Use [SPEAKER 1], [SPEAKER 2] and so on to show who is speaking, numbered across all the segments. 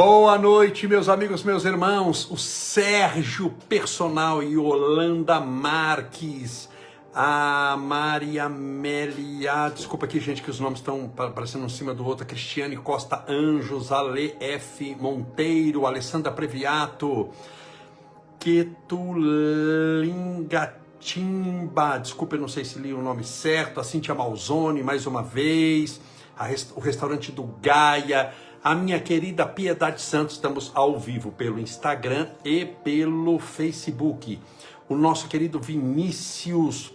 [SPEAKER 1] Boa noite, meus amigos, meus irmãos. O Sérgio Personal e Yolanda Marques, a Maria Amélia, desculpa aqui, gente, que os nomes estão parecendo um cima do outro, a Cristiane Costa Anjos, Ale F. Monteiro, Alessandra Previato, Ketulingatimba, desculpa, eu não sei se li o nome certo, a Cíntia Malzone, mais uma vez, o restaurante do Gaia, a minha querida Piedade Santos, estamos ao vivo pelo Instagram e pelo Facebook. O nosso querido Vinícius,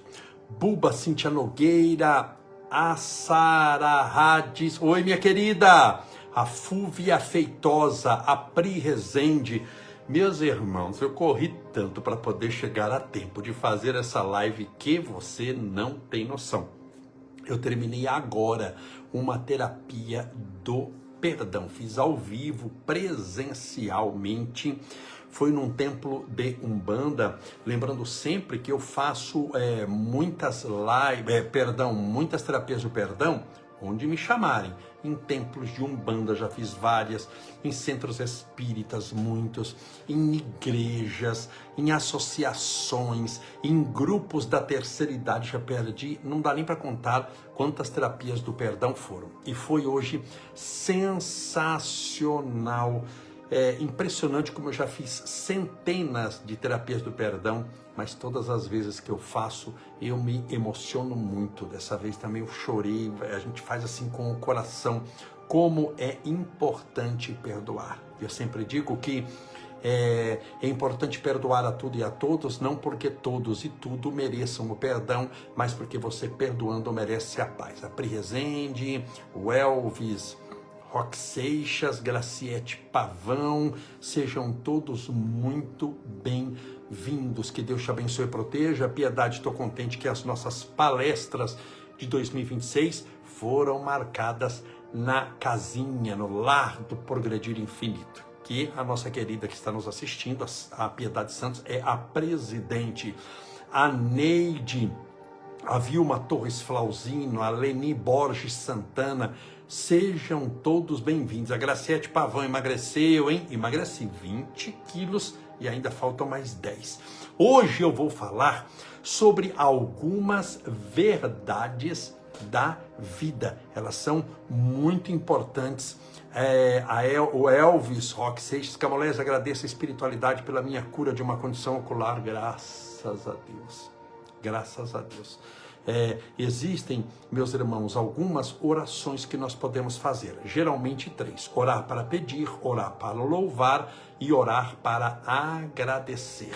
[SPEAKER 1] Buba, Cíntia Nogueira, a Sara Hades, oi minha querida, a Fúvia Feitosa, a Pri Rezende. Meus irmãos, eu corri tanto para poder chegar a tempo de fazer essa live que você não tem noção. Eu terminei agora uma terapia do perdão, fiz ao vivo, presencialmente, foi num templo de Umbanda, lembrando sempre que eu faço muitas terapias do perdão, onde me chamarem, em templos de Umbanda, já fiz várias, em centros espíritas, muitos, em igrejas, em associações, em grupos da terceira idade, já perdi, não dá nem para contar quantas terapias do perdão foram. E foi hoje sensacional, impressionante como eu já fiz centenas de terapias do perdão, mas todas as vezes que eu faço, eu me emociono muito. Dessa vez também eu chorei, a gente faz assim com o coração, como é importante perdoar. Eu sempre digo que é importante perdoar a tudo e a todos, não porque todos e tudo mereçam o perdão, mas porque você perdoando merece a paz. A Pri Rezende, o Elvis, Roque Seixas, Graciete Pavão, sejam todos muito bem-vindos. Que Deus te abençoe e proteja. Piedade, estou contente que as nossas palestras de 2026 foram marcadas na casinha, no lar do Progredir Infinito. Que a nossa querida que está nos assistindo, a Piedade Santos, é a presidente. A Neide, a Vilma Torres Flauzino, a Leni Borges Santana, sejam todos bem-vindos. A Graciete Pavão emagreceu, hein? Emagreci 20 quilos e ainda faltam mais 10. Hoje eu vou falar sobre algumas verdades da vida. Elas são muito importantes. O Elvis Roque Seixas, Camolés, agradeço a espiritualidade pela minha cura de uma condição ocular. Graças a Deus. Graças a Deus. Existem, meus irmãos, algumas orações que nós podemos fazer, geralmente 3, orar para pedir, orar para louvar e orar para agradecer.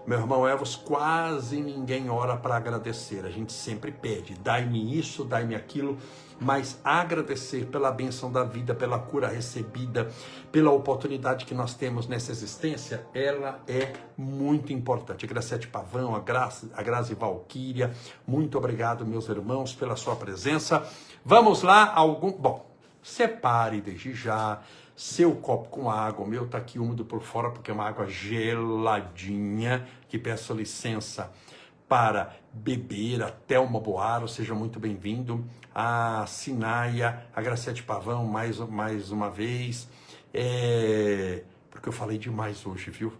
[SPEAKER 1] Meu irmão Elvis, quase ninguém ora para agradecer, a gente sempre pede, dai-me isso, dai-me aquilo, mas agradecer pela bênção da vida, pela cura recebida, pela oportunidade que nós temos nessa existência, ela é muito importante. Graciete Pavão, a Grazi Valquíria, muito obrigado, meus irmãos, pela sua presença. Vamos lá, bom, separe desde já seu copo com água. O meu tá aqui úmido por fora porque é uma água geladinha, que peço licença para beber. A Thelma Boaro, seja muito bem-vindo. A Sinaia, a Graciete Pavão, mais uma vez. Porque eu falei demais hoje, viu?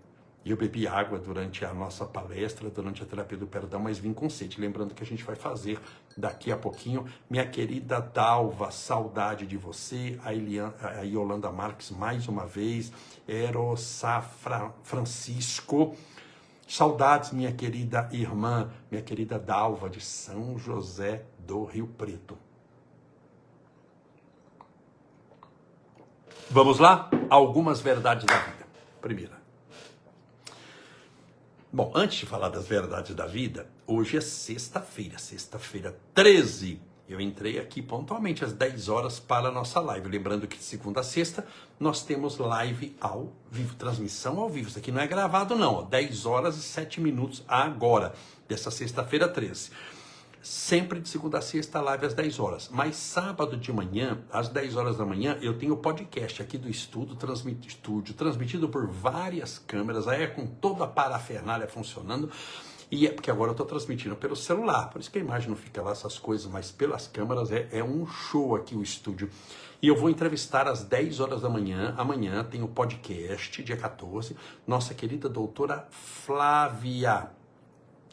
[SPEAKER 1] E eu bebi água durante a nossa palestra, durante a terapia do perdão, mas vim com sede. Lembrando que a gente vai fazer daqui a pouquinho. Minha querida Dalva, saudade de você. A Yolanda Marques, mais uma vez. Erossafra Francisco. Saudades, minha querida irmã, minha querida Dalva, de São José do Rio Preto. Vamos lá? Algumas verdades da vida. Primeira. Bom, antes de falar das verdades da vida, hoje é sexta-feira 13. Eu entrei aqui pontualmente às 10 horas para a nossa live. Lembrando que de segunda a sexta nós temos live ao vivo, transmissão ao vivo. Isso aqui não é gravado não, 10 horas e 7 minutos agora, dessa sexta-feira 13. Sempre de segunda a sexta, live às 10 horas. Mas sábado de manhã, às 10 horas da manhã, eu tenho o podcast aqui do estúdio, transmitido por várias câmeras, aí com toda a parafernália funcionando. E é porque agora eu estou transmitindo pelo celular, por isso que a imagem não fica lá, essas coisas, mas pelas câmeras é um show aqui o estúdio. E eu vou entrevistar às 10 horas da manhã. Amanhã tem o podcast, dia 14, nossa querida doutora Flávia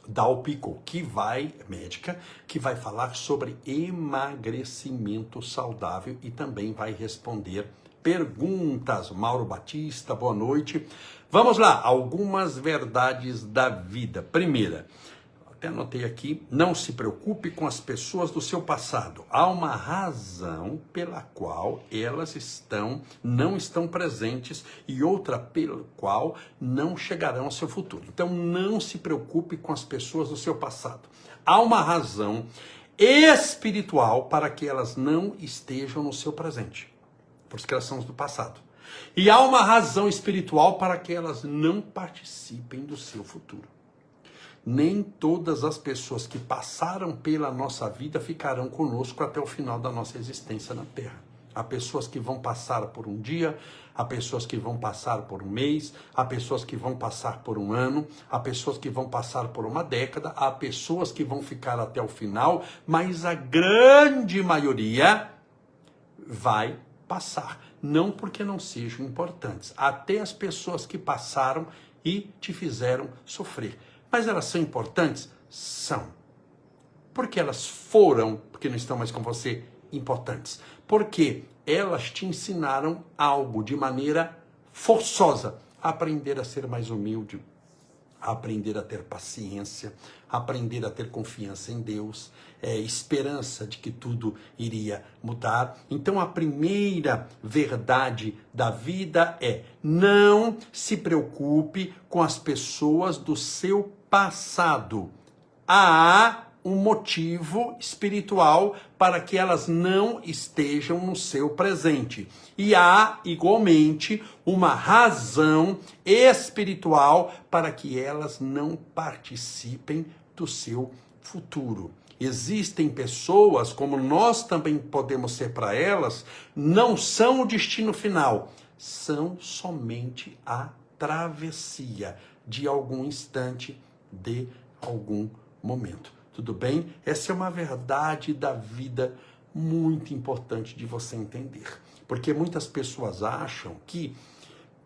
[SPEAKER 1] Dalpico, médica, que vai falar sobre emagrecimento saudável e também vai responder perguntas. Mauro Batista, boa noite. Vamos lá, algumas verdades da vida. Primeira, até anotei aqui, não se preocupe com as pessoas do seu passado. Há uma razão pela qual elas não estão presentes e outra pela qual não chegarão ao seu futuro. Então não se preocupe com as pessoas do seu passado. Há uma razão espiritual para que elas não estejam no seu presente. Por isso que elas são do passado. E há uma razão espiritual para que elas não participem do seu futuro. Nem todas as pessoas que passaram pela nossa vida ficarão conosco até o final da nossa existência na Terra. Há pessoas que vão passar por um dia, há pessoas que vão passar por um mês, há pessoas que vão passar por um ano, há pessoas que vão passar por uma década, há pessoas que vão ficar até o final, mas a grande maioria vai passar. Não porque não sejam importantes. Até as pessoas que passaram e te fizeram sofrer. Mas elas são importantes? São. Porque elas foram, porque não estão mais com você, importantes. Porque elas te ensinaram algo de maneira forçosa. Aprender a ser mais humilde, aprender a ter paciência, aprender a ter confiança em Deus, esperança de que tudo iria mudar. Então a primeira verdade da vida é: não se preocupe com as pessoas do seu passado. Há um motivo espiritual para que elas não estejam no seu presente. E há, igualmente, uma razão espiritual para que elas não participem do seu futuro. Existem pessoas, como nós também podemos ser para elas, não são o destino final, são somente a travessia de algum instante, de algum momento. Tudo bem? Essa é uma verdade da vida muito importante de você entender. Porque muitas pessoas acham que,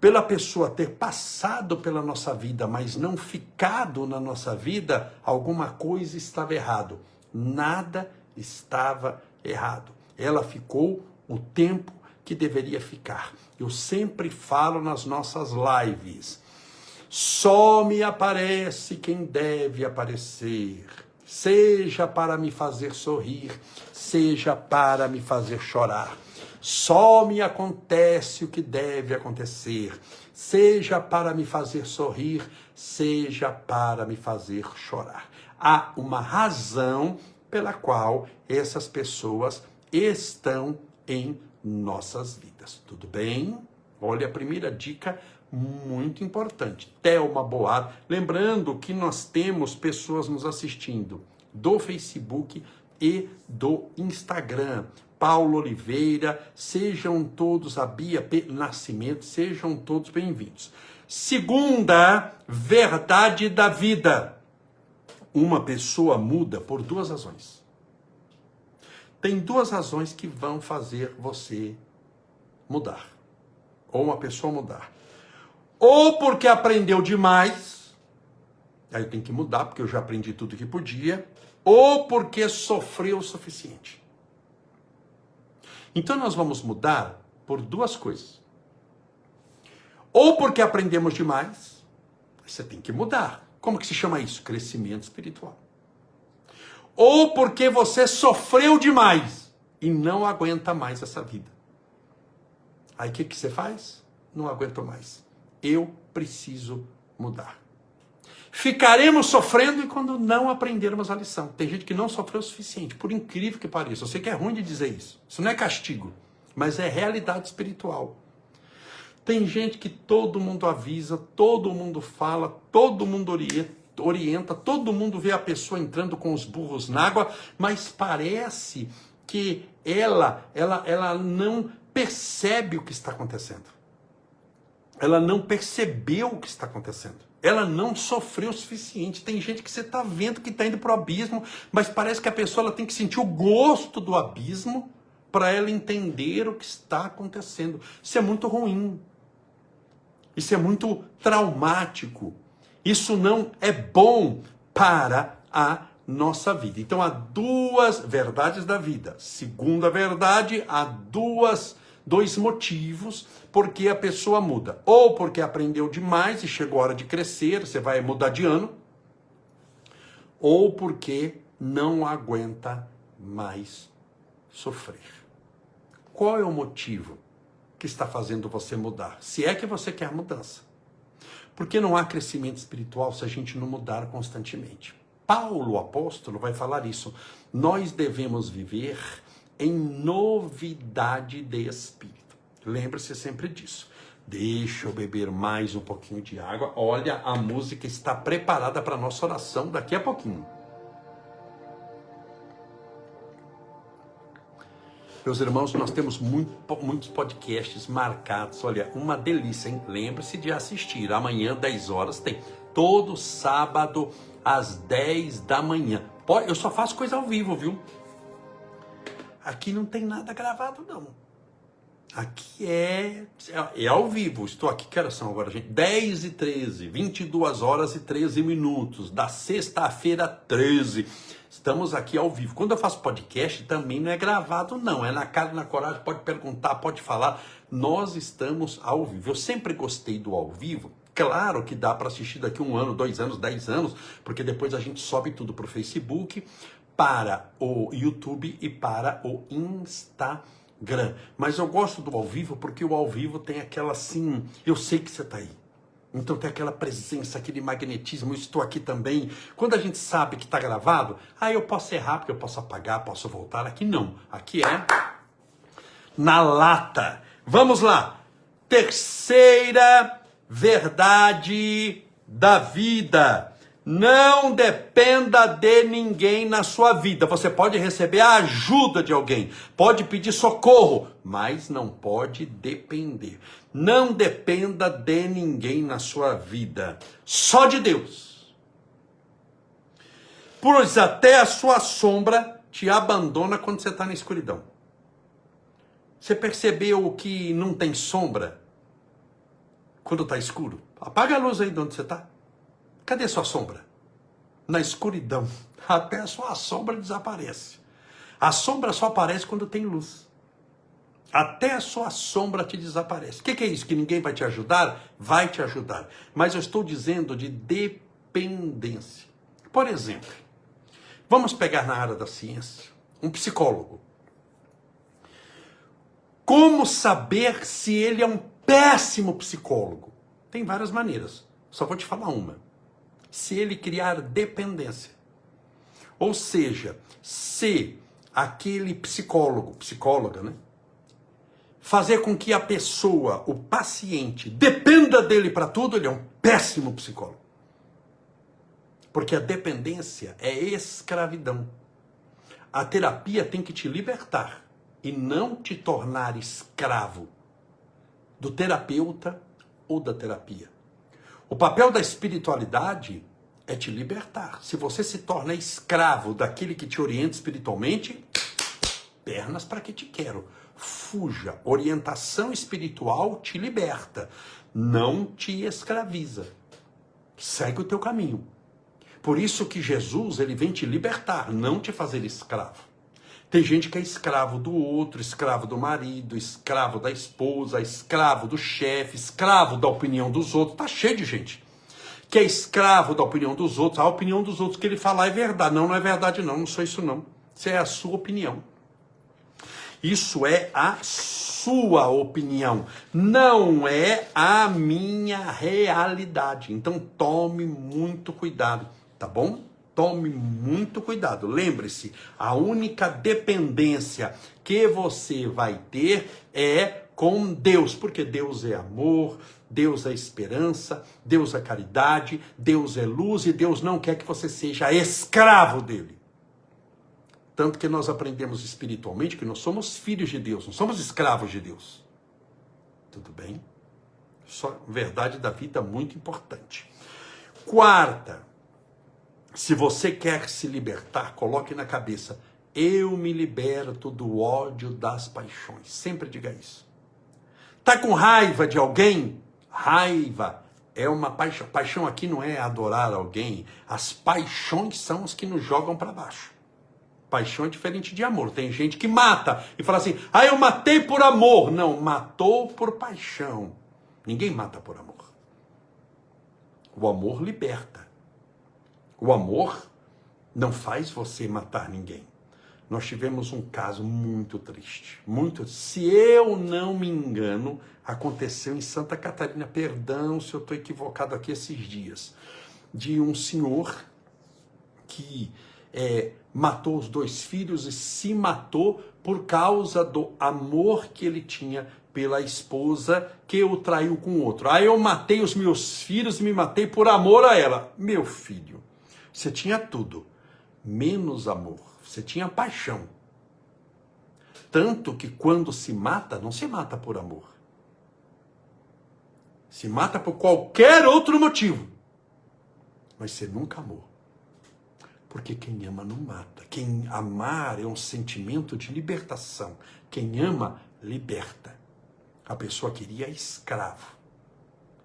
[SPEAKER 1] pela pessoa ter passado pela nossa vida, mas não ficado na nossa vida, alguma coisa estava errado. Nada estava errado. Ela ficou o tempo que deveria ficar. Eu sempre falo nas nossas lives: só me aparece quem deve aparecer. Seja para me fazer sorrir, seja para me fazer chorar. Só me acontece o que deve acontecer, seja para me fazer sorrir, seja para me fazer chorar. Há uma razão pela qual essas pessoas estão em nossas vidas. Tudo bem? Olha a primeira dica, muito importante. Thelma Boar, lembrando que nós temos pessoas nos assistindo do Facebook e do Instagram. Paulo Oliveira, sejam todos, a Bia P. Nascimento, sejam todos bem-vindos. Segunda verdade da vida. Uma pessoa muda por duas razões. Tem duas razões que vão fazer você mudar. Ou uma pessoa mudar. Ou porque aprendeu demais, aí eu tenho que mudar porque eu já aprendi tudo que podia, ou porque sofreu o suficiente. Então nós vamos mudar por duas coisas. Ou porque aprendemos demais, você tem que mudar. Como que se chama isso? Crescimento espiritual. Ou porque você sofreu demais e não aguenta mais essa vida. Aí o que você faz? Não aguento mais. Eu preciso mudar. Ficaremos sofrendo e quando não aprendermos a lição. Tem gente que não sofreu o suficiente, por incrível que pareça. Eu sei que é ruim de dizer isso. Isso não é castigo, mas é realidade espiritual. Tem gente que todo mundo avisa, todo mundo fala, todo mundo orienta, todo mundo vê a pessoa entrando com os burros na água, mas parece que ela não percebe o que está acontecendo. ela não percebeu o que está acontecendo. Ela não sofreu o suficiente. Tem gente que você está vendo que está indo para o abismo, mas parece que a pessoa ela tem que sentir o gosto do abismo para ela entender o que está acontecendo. Isso é muito ruim. Isso é muito traumático. Isso não é bom para a nossa vida. Então há duas verdades da vida. Segunda verdade, há dois motivos porque a pessoa muda. Ou porque aprendeu demais e chegou a hora de crescer, você vai mudar de ano. Ou porque não aguenta mais sofrer. Qual é o motivo que está fazendo você mudar? Se é que você quer mudança. Porque não há crescimento espiritual se a gente não mudar constantemente. Paulo, o apóstolo, vai falar isso. Nós devemos viver em novidade de espírito. Lembre-se sempre disso. Deixa eu beber mais um pouquinho de água. Olha, a música está preparada para a nossa oração daqui a pouquinho. Meus irmãos, nós temos muitos podcasts marcados. Olha, uma delícia, hein? Lembre-se de assistir. Amanhã, 10 horas, tem. Todo sábado, às 10 da manhã. Eu só faço coisa ao vivo, viu? Aqui não tem nada gravado, não. Aqui é ao vivo. Estou aqui, que horas são agora, gente? 10h13, 22 horas e 13 minutos, da sexta-feira 13. Estamos aqui ao vivo. Quando eu faço podcast, também não é gravado, não. É na cara e na coragem, pode perguntar, pode falar. Nós estamos ao vivo. Eu sempre gostei do ao vivo. Claro que dá para assistir daqui 1 ano, 2 anos, 10 anos, porque depois a gente sobe tudo para o Facebook, para o YouTube e para o Instagram. Mas eu gosto do ao vivo porque o ao vivo tem aquela assim, eu sei que você está aí. Então tem aquela presença, aquele magnetismo, eu estou aqui também. Quando a gente sabe que está gravado, aí eu posso errar, porque eu posso apagar, posso voltar. Aqui não, aqui é na lata. Vamos lá. Terceira verdade da vida. Não dependa de ninguém na sua vida. Você pode receber a ajuda de alguém, pode pedir socorro, mas não pode depender. Não dependa de ninguém na sua vida, só de Deus. Pois até a sua sombra te abandona quando você está na escuridão. Você percebeu que não tem sombra quando está escuro? Apaga a luz aí de onde você está. Cadê a sua sombra? Na escuridão. Até a sua sombra desaparece. A sombra só aparece quando tem luz. Até a sua sombra te desaparece. O que é isso? Que ninguém vai te ajudar? Vai te ajudar. Mas eu estou dizendo de dependência. Por exemplo, vamos pegar na área da ciência um psicólogo. Como saber se ele é um péssimo psicólogo? Tem várias maneiras. Só vou te falar uma. Se ele criar dependência. Ou seja, se aquele psicóloga, né? Fazer com que a pessoa, o paciente, dependa dele para tudo, ele é um péssimo psicólogo. Porque a dependência é escravidão. A terapia tem que te libertar e não te tornar escravo do terapeuta ou da terapia. O papel da espiritualidade é te libertar. Se você se torna escravo daquele que te orienta espiritualmente, pernas para que te quero. Fuja. Orientação espiritual te liberta, não te escraviza. Segue o teu caminho. Por isso que Jesus, ele vem te libertar, não te fazer escravo. Tem gente que é escravo do outro, escravo do marido, escravo da esposa, escravo do chefe, escravo da opinião dos outros. Tá cheio de gente que é escravo da opinião dos outros. A opinião dos outros que ele falar é verdade. Não, não é verdade não, não sou isso não. Isso é a sua opinião. Isso é a sua opinião, não é a minha realidade. Então tome muito cuidado, tá bom? Tome muito cuidado. Lembre-se, a única dependência que você vai ter é com Deus, porque Deus é amor, Deus é esperança, Deus é caridade, Deus é luz e Deus não quer que você seja escravo dele. Tanto que nós aprendemos espiritualmente que nós somos filhos de Deus, não somos escravos de Deus. Tudo bem? Só verdade da vida muito importante. Quarta, se você quer se libertar, coloque na cabeça: eu me liberto do ódio das paixões. Sempre diga isso. Tá com raiva de alguém? Raiva é uma paixão. Paixão aqui não é adorar alguém. As paixões são as que nos jogam para baixo. Paixão é diferente de amor. Tem gente que mata e fala assim: eu matei por amor. Não, matou por paixão. Ninguém mata por amor. O amor liberta. O amor não faz você matar ninguém. Nós tivemos um caso muito triste. Se eu não me engano, aconteceu em Santa Catarina. Perdão se eu estou equivocado aqui esses dias. De um senhor que matou os 2 filhos e se matou por causa do amor que ele tinha pela esposa que o traiu com outro. Eu matei os meus filhos e me matei por amor a ela. Meu filho, você tinha tudo, menos amor. Você tinha paixão. Tanto que quando se mata, não se mata por amor. Se mata por qualquer outro motivo. Mas você nunca amou. Porque quem ama não mata. Quem amar é um sentimento de libertação. Quem ama, liberta. A pessoa queria escravo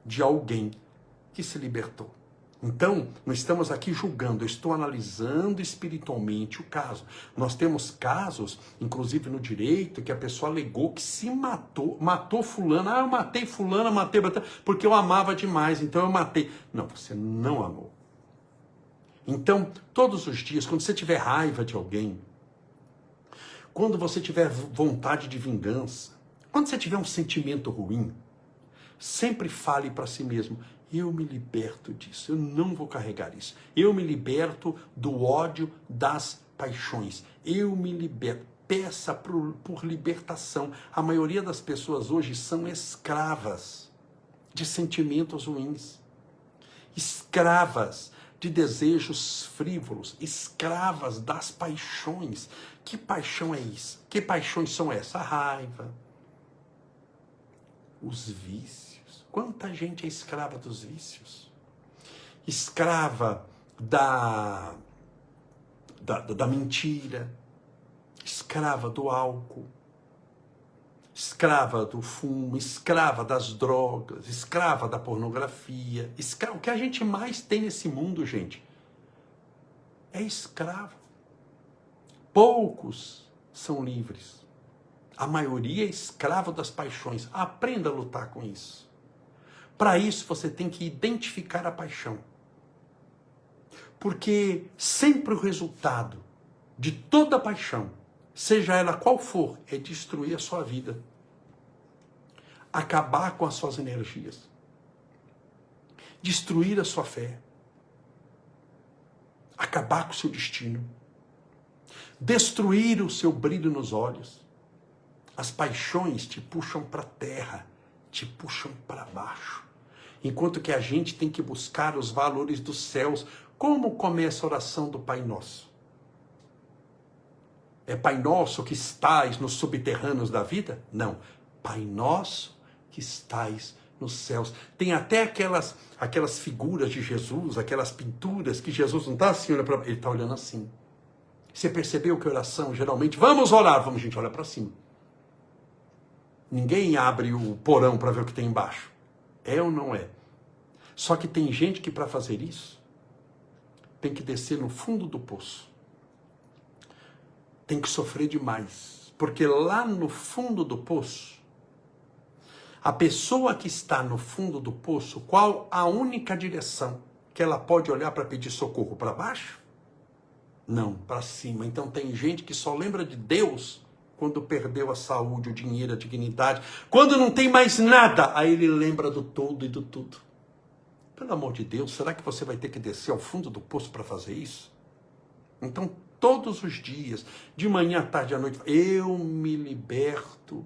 [SPEAKER 1] de alguém que se libertou. Então, não estamos aqui julgando, eu estou analisando espiritualmente o caso. Nós temos casos, inclusive no direito, que a pessoa alegou que se matou fulano. Eu matei fulana, matei porque eu amava demais, então eu matei. Não, você não amou. Então, todos os dias, quando você tiver raiva de alguém, quando você tiver vontade de vingança, quando você tiver um sentimento ruim, sempre fale para si mesmo: eu me liberto disso, eu não vou carregar isso. Eu me liberto do ódio das paixões. Eu me liberto. Peça por libertação. A maioria das pessoas hoje são escravas de sentimentos ruins. Escravas de desejos frívolos. Escravas das paixões. Que paixão é isso? Que paixões são essas? A raiva. Os vícios. Quanta gente é escrava dos vícios? Escrava da mentira, escrava do álcool, escrava do fumo, escrava das drogas, escrava da pornografia. O que a gente mais tem nesse mundo, gente, é escravo. Poucos são livres. A maioria é escravo das paixões. Aprenda a lutar com isso. Para isso, você tem que identificar a paixão. Porque sempre o resultado de toda paixão, seja ela qual for, é destruir a sua vida. Acabar com as suas energias. Destruir a sua fé. Acabar com o seu destino. Destruir o seu brilho nos olhos. As paixões te puxam para a terra, te puxam para baixo. Enquanto que a gente tem que buscar os valores dos céus. Como começa a oração do Pai Nosso? É Pai Nosso que estais nos subterrâneos da vida? Não. Pai Nosso que estais nos céus. Tem até aquelas figuras de Jesus, aquelas pinturas que Jesus não está assim, olha para ele, está olhando assim. Você percebeu que oração geralmente, vamos orar, vamos gente, olha para cima. Ninguém abre o porão para ver o que tem embaixo. É ou não é? Só que tem gente que para fazer isso tem que descer no fundo do poço. Tem que sofrer demais. Porque lá no fundo do poço, a pessoa que está no fundo do poço, qual a única direção que ela pode olhar para pedir socorro? Para baixo? Não, para cima. Então tem gente que só lembra de Deus quando perdeu a saúde, o dinheiro, a dignidade. Quando não tem mais nada, aí ele lembra do todo e do tudo. Pelo amor de Deus, será que você vai ter que descer ao fundo do poço para fazer isso? Então, todos os dias, de manhã, à tarde, à noite, eu me liberto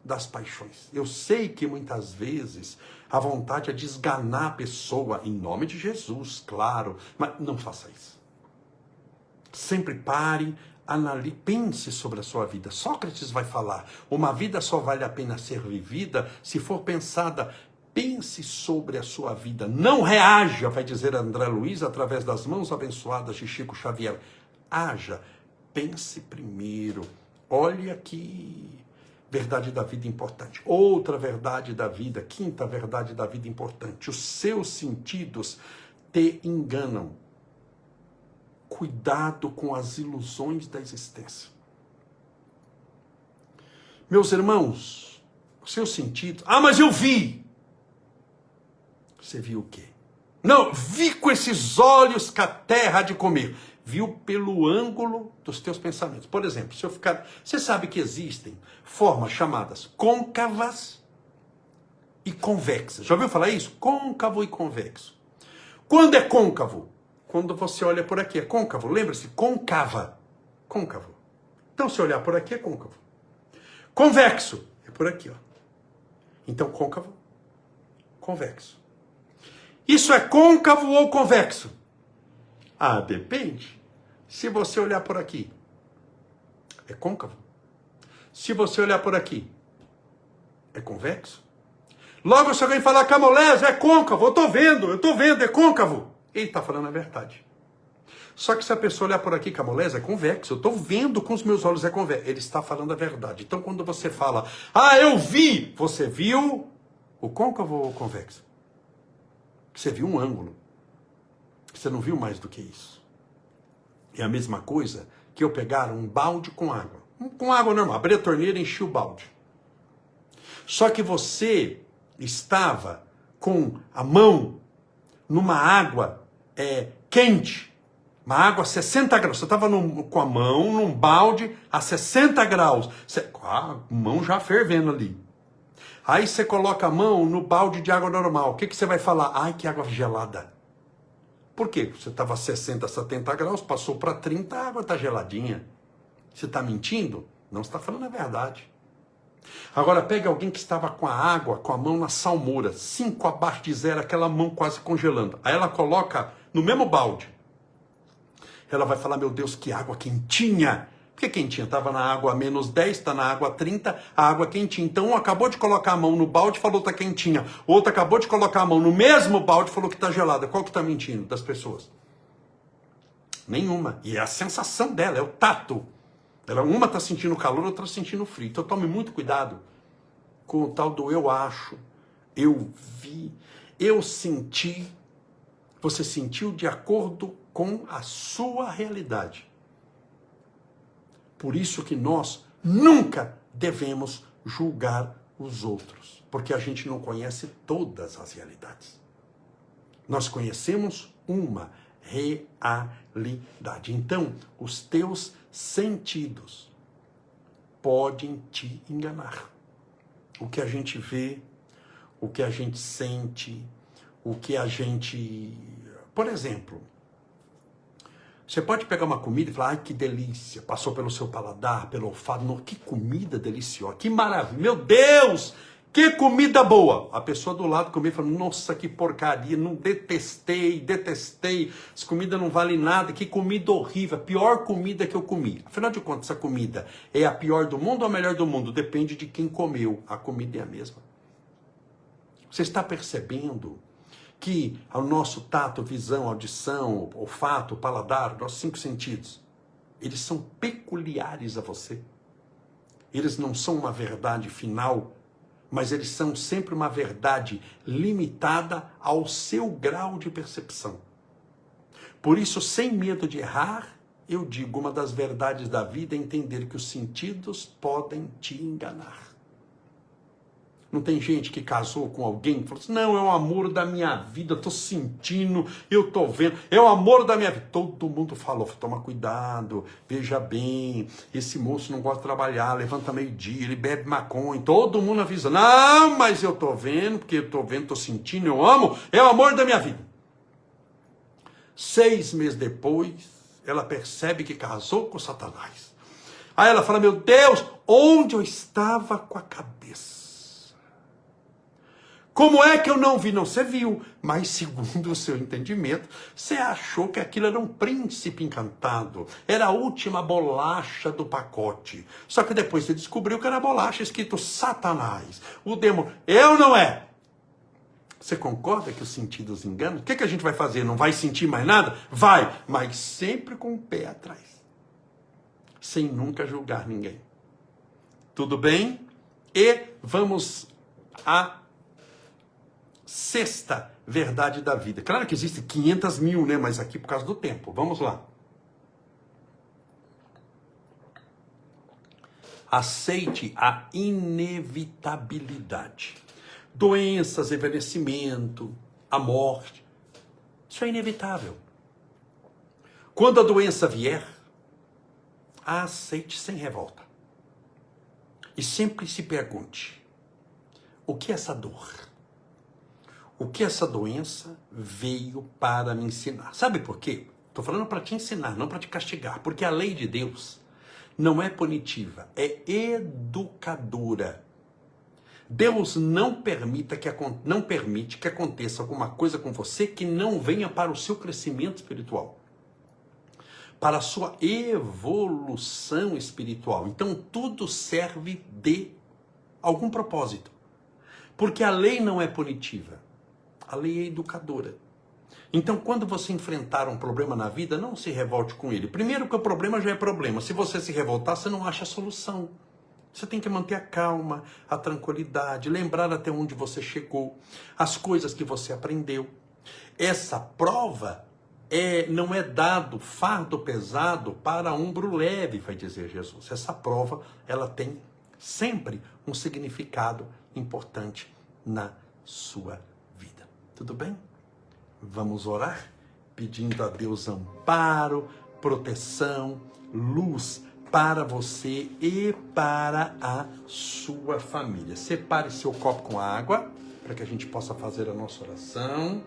[SPEAKER 1] das paixões. Eu sei que muitas vezes a vontade é de esganar a pessoa, em nome de Jesus, claro, mas não faça isso. Sempre pare, pense sobre a sua vida. Sócrates vai falar, uma vida só vale a pena ser vivida se for pensada. Pense sobre a sua vida. Não reaja, vai dizer André Luiz, através das mãos abençoadas de Chico Xavier. Haja, pense primeiro. Olha aqui, verdade da vida importante. Outra verdade da vida, quinta verdade da vida importante. Os seus sentidos te enganam. Cuidado com as ilusões da existência. Meus irmãos, os seus sentidos... Ah, mas eu vi! Você viu o quê? Não, vi com esses olhos que a terra há de comer. Viu pelo ângulo dos teus pensamentos. Por exemplo, se eu ficar... Você sabe que existem formas chamadas côncavas e convexas. Já ouviu falar isso? Côncavo e convexo. Quando é côncavo? Quando você olha por aqui, é côncavo. Lembra-se? Côncava. Côncavo. Então, se olhar por aqui, é côncavo. Convexo. É por aqui, ó. Então, côncavo, convexo. Isso é côncavo ou convexo? Ah, depende. Se você olhar por aqui, é côncavo. Se você olhar por aqui, é convexo. Logo, se alguém falar Camolés, é côncavo, eu tô vendo, é côncavo. Ele está falando a verdade. Só que se a pessoa olhar por aqui, Camolés, é convexo, eu estou vendo com os meus olhos, é convexo. Ele está falando a verdade. Então, quando você fala, ah, eu vi, você viu o côncavo ou o convexo? Você viu um ângulo. Você não viu mais do que isso. É a mesma coisa que eu pegar um balde com água. Com água normal. Abri a torneira e enchi o balde. Só que você estava com a mão numa água quente. Uma água a 60 graus. Você estava com a mão num balde a 60 graus. A mão já fervendo ali. Aí você coloca a mão no balde de água normal. O que você vai falar? Ai, que água gelada. Por quê? Você estava a 60, 70 graus, passou para 30, a água está geladinha. Você está mentindo? Não está falando a verdade. Agora, pega alguém que estava com a água, com a mão na salmoura, 5 abaixo de zero, aquela mão quase congelando. Aí ela coloca no mesmo balde. Ela vai falar, meu Deus, que água quentinha. Por que quentinha? Estava na água a menos 10, está na água 30, a água quentinha. Então, um acabou de colocar a mão no balde e falou que está quentinha. O outro acabou de colocar a mão no mesmo balde e falou que está gelada. Qual que está mentindo das pessoas? Nenhuma. E é a sensação dela, é o tato. Uma está sentindo calor, outra está sentindo frio. Então, tome muito cuidado com o tal do eu acho, eu vi, eu senti. Você sentiu de acordo com a sua realidade. Por isso que nós nunca devemos julgar os outros, porque a gente não conhece todas as realidades. Nós conhecemos uma realidade. Então, os teus sentidos podem te enganar. O que a gente vê, o que a gente sente, o que a gente... Por exemplo... Você pode pegar uma comida e falar, ai, que delícia, passou pelo seu paladar, pelo olfato, não, que comida deliciosa, que maravilha, meu Deus, que comida boa. A pessoa do lado comia e fala, nossa, que porcaria, não detestei, essa comida não vale nada, que comida horrível, a pior comida que eu comi. Afinal de contas, essa comida é a pior do mundo ou a melhor do mundo? Depende de quem comeu, a comida é a mesma. Você está percebendo que o nosso tato, visão, audição, olfato, paladar, nossos 5 sentidos, eles são peculiares a você. Eles não são uma verdade final, mas eles são sempre uma verdade limitada ao seu grau de percepção. Por isso, sem medo de errar, eu digo, uma das verdades da vida é entender que os sentidos podem te enganar. Não tem gente que casou com alguém e falou assim, não, é o amor da minha vida, eu tô sentindo, eu tô vendo, é o amor da minha vida. Todo mundo falou, toma cuidado, veja bem, esse moço não gosta de trabalhar, levanta meio-dia, ele bebe maconha, todo mundo avisa, não, mas eu tô vendo, porque eu tô vendo, tô sentindo, eu amo, é o amor da minha vida. 6 meses depois, ela percebe que casou com Satanás. Aí ela fala, meu Deus, onde eu estava com a cabeça? Como é que eu não vi? Não, você viu, mas segundo o seu entendimento, você achou que aquilo era um príncipe encantado, era a última bolacha do pacote. Só que depois você descobriu que era a bolacha escrito Satanás, o demônio. Eu não é. Você concorda que os sentidos enganam? O que a gente vai fazer? Não vai sentir mais nada? Vai, mas sempre com o pé atrás, sem nunca julgar ninguém. Tudo bem? E vamos à sexta verdade da vida. Claro que existem 500 mil, né? Mas aqui por causa do tempo. Vamos lá. Aceite a inevitabilidade. Doenças, envelhecimento, a morte. Isso é inevitável. Quando a doença vier, a aceite sem revolta. E sempre se pergunte, o que é essa dor? O que essa doença veio para me ensinar? Sabe por quê? Estou falando para te ensinar, não para te castigar. Porque a lei de Deus não é punitiva, é educadora. Deus não permite que aconteça alguma coisa com você que não venha para o seu crescimento espiritual, para a sua evolução espiritual. Então tudo serve de algum propósito. Porque a lei não é punitiva, a lei é educadora. Então quando você enfrentar um problema na vida, não se revolte com ele. Primeiro que o problema já é problema. Se você se revoltar, você não acha a solução. Você tem que manter a calma, a tranquilidade, lembrar até onde você chegou, as coisas que você aprendeu. Essa prova não é dado fardo pesado para ombro leve, vai dizer Jesus. Essa prova, ela tem sempre um significado importante na sua vida. Tudo bem? Vamos orar pedindo a Deus amparo, proteção, luz para você e para a sua família. Separe seu copo com água para que a gente possa fazer a nossa oração.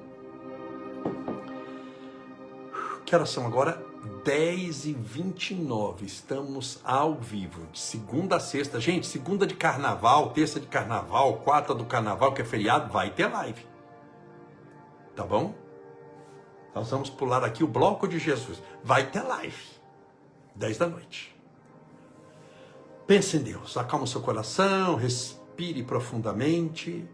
[SPEAKER 1] Que horas são agora? 10h29. Estamos ao vivo, de segunda a sexta. Gente, segunda de carnaval, terça de carnaval, quarta do carnaval, que é feriado, vai ter live. Tá bom? Nós vamos pular aqui o bloco de Jesus. Vai ter live. 10 da noite. Pense em Deus. Acalma o seu coração, respire profundamente.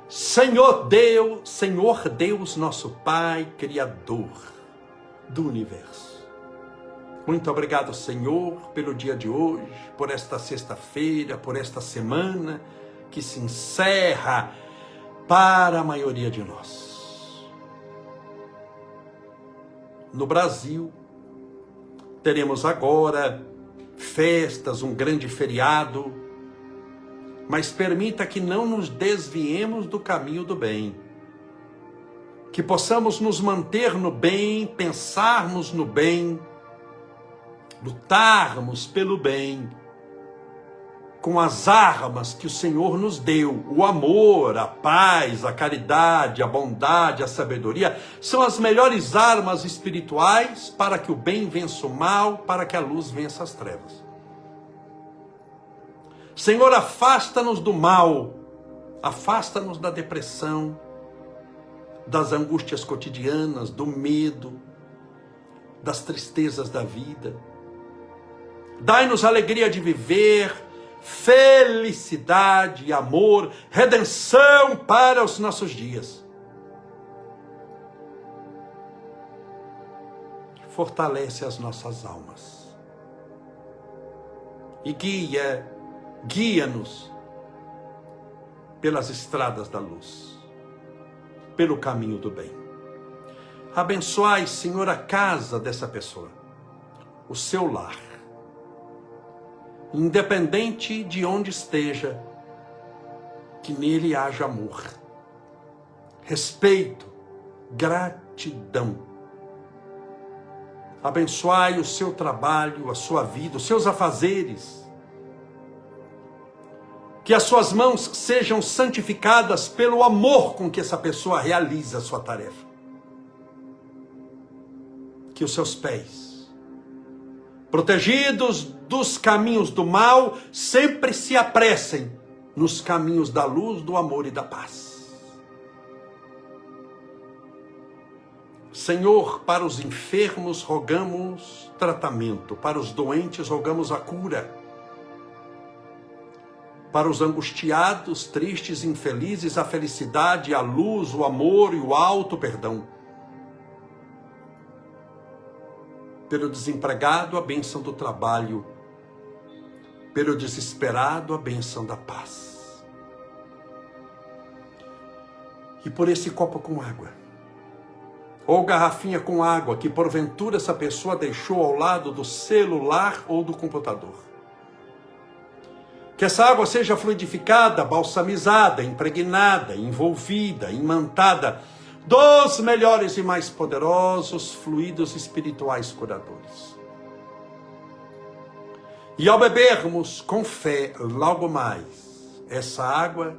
[SPEAKER 1] Senhor Deus, nosso Pai, Criador do Universo. Muito obrigado, Senhor, pelo dia de hoje, por esta sexta-feira, por esta semana que se encerra para a maioria de nós. No Brasil, teremos agora festas, um grande feriado, mas permita que não nos desviemos do caminho do bem. Que possamos nos manter no bem, pensarmos no bem, lutarmos pelo bem, com as armas que o Senhor nos deu. O amor, a paz, a caridade, a bondade, a sabedoria, são as melhores armas espirituais para que o bem vença o mal, para que a luz vença as trevas. Senhor, afasta-nos do mal, afasta-nos da depressão, das angústias cotidianas, do medo, das tristezas da vida. Dai-nos a alegria de viver, felicidade, amor, redenção para os nossos dias. Fortalece as nossas almas e guia-nos pelas estradas da luz, pelo caminho do bem. Abençoai, Senhor, a casa dessa pessoa, o seu lar. Independente de onde esteja, que nele haja amor, respeito, gratidão. Abençoai o seu trabalho, a sua vida, os seus afazeres. Que as suas mãos sejam santificadas pelo amor com que essa pessoa realiza a sua tarefa. que os seus pés, protegidos dos caminhos do mal, sempre se apressem nos caminhos da luz, do amor e da paz. Senhor, para os enfermos rogamos tratamento, para os doentes rogamos a cura, para os angustiados, tristes, infelizes, a felicidade, a luz, o amor e o alto perdão. Pelo desempregado, a bênção do trabalho, pelo desesperado, a bênção da paz. E por esse copo com água, ou garrafinha com água, que porventura essa pessoa deixou ao lado do celular ou do computador. Que essa água seja fluidificada, balsamizada, impregnada, envolvida, imantada dos melhores e mais poderosos fluidos espirituais curadores. E ao bebermos com fé logo mais essa água,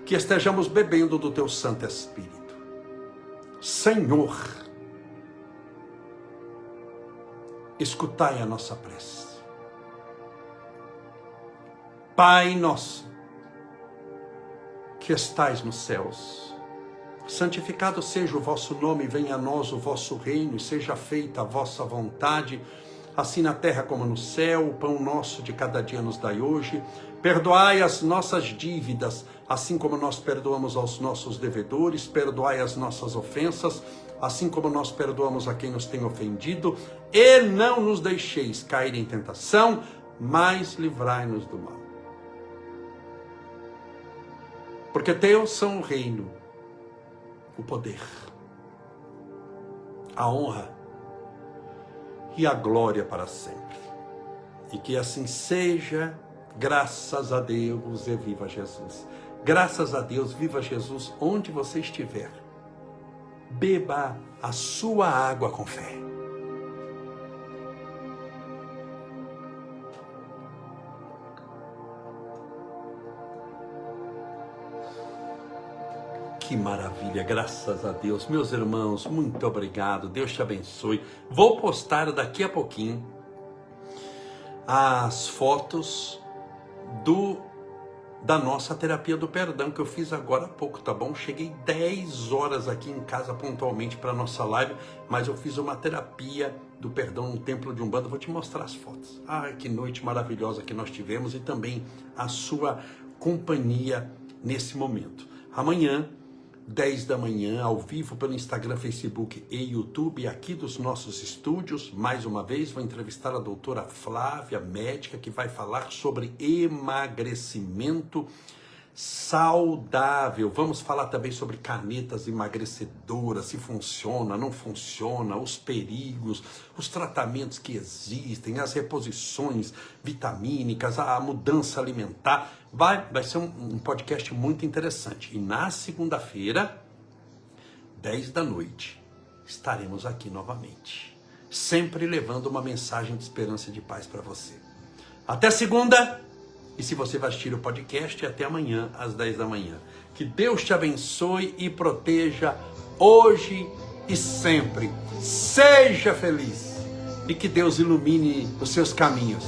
[SPEAKER 1] que estejamos bebendo do teu Santo Espírito. Senhor, escutai a nossa prece. Pai nosso, que estais nos céus, santificado seja o vosso nome, venha a nós o vosso reino, e seja feita a vossa vontade, assim na terra como no céu. O pão nosso de cada dia nos dai hoje. Perdoai as nossas dívidas, assim como nós perdoamos aos nossos devedores. Perdoai as nossas ofensas, assim como nós perdoamos a quem nos tem ofendido. E não nos deixeis cair em tentação, mas livrai-nos do mal. Porque teu são o reino, o poder, a honra e a glória para sempre. E que assim seja, graças a Deus e viva Jesus. Graças a Deus, viva Jesus onde você estiver. Beba a sua água com fé. Que maravilha, graças a Deus. Meus irmãos, muito obrigado. Deus te abençoe. Vou postar daqui a pouquinho as fotos da nossa terapia do perdão, que eu fiz agora há pouco, tá bom? Cheguei 10 horas aqui em casa pontualmente para a nossa live, mas eu fiz uma terapia do perdão no Templo de Umbanda. Vou te mostrar as fotos. Ai, que noite maravilhosa que nós tivemos, e também a sua companhia nesse momento. Amanhã, 10 da manhã, ao vivo pelo Instagram, Facebook e YouTube, aqui dos nossos estúdios. Mais uma vez, vou entrevistar a doutora Flávia, médica, que vai falar sobre emagrecimento saudável. Vamos falar também sobre canetas emagrecedoras, se funciona, não funciona, os perigos, os tratamentos que existem, as reposições vitamínicas, a mudança alimentar. Vai ser um podcast muito interessante. E na segunda-feira, 10 da noite, estaremos aqui novamente, sempre levando uma mensagem de esperança e de paz para você. Até segunda! E se você vai assistir o podcast, até amanhã, às 10 da manhã. Que Deus te abençoe e proteja hoje e sempre. Seja feliz e que Deus ilumine os seus caminhos.